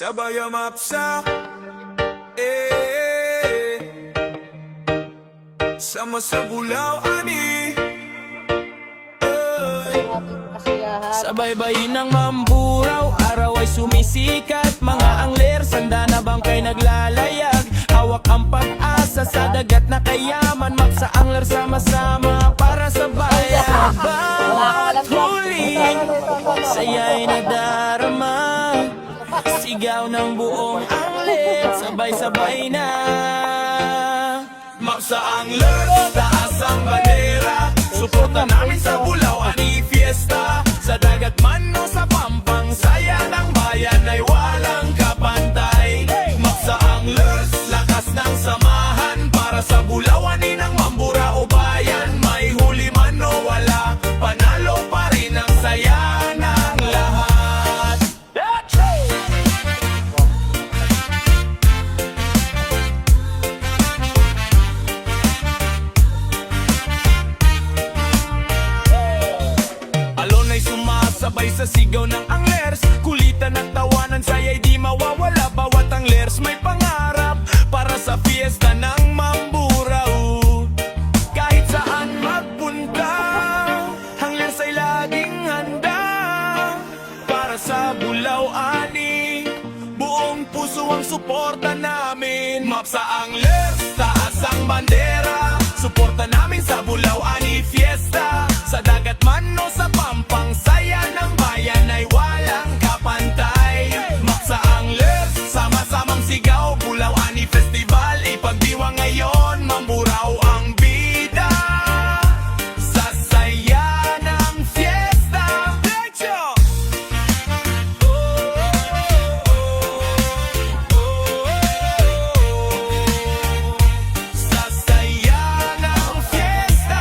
Sabay mapsa sama sa bulaw ani Sabay-bayin ng mamburaw, araw ay sumisikat. Mga angler, sanda na bangkay naglalayag. Hawak ang pag-asa sa dagat na kayaman. Maksa angler sama-sama para sa bayan. Bawat huling, saya'y nadarama. Sigaw ng buong angler, sabay-sabay na. Maksa angler, taas ang bandera. Suporta namin sa bulaw ani fiesta. Sa dagat man o sa pampang, saya ng bayan ay walang kapantay. Maksa anglers, lakas ng samahan para sa bulaw ani ng mambura o bayan. May huli man o wala, panalo pa rin ang saya ng lahat. Alon ay sumasabay sa sigaw ng anglers. Kulitan at tawanan, saya'y di mawawala. Bawat anglers may pangarap para sa fiesta ng mamburao. Kahit saan magpunta, anglers ay laging handa para sa bulaw ani. Buong puso ang suporta namin. Mapsa anglers, taas ang bandera. Suporta namin sa bulaw ani fiesta. Sa dagat man o sa pampang, saya ng bayan ay walang kapantay. Maksa anglers, sama-samang sigaw, bulaw ani festival. Ipagdiwang ngayon, mamburaw ang bida. Sa saya ng fiesta. Derecho! Sa saya ng fiesta.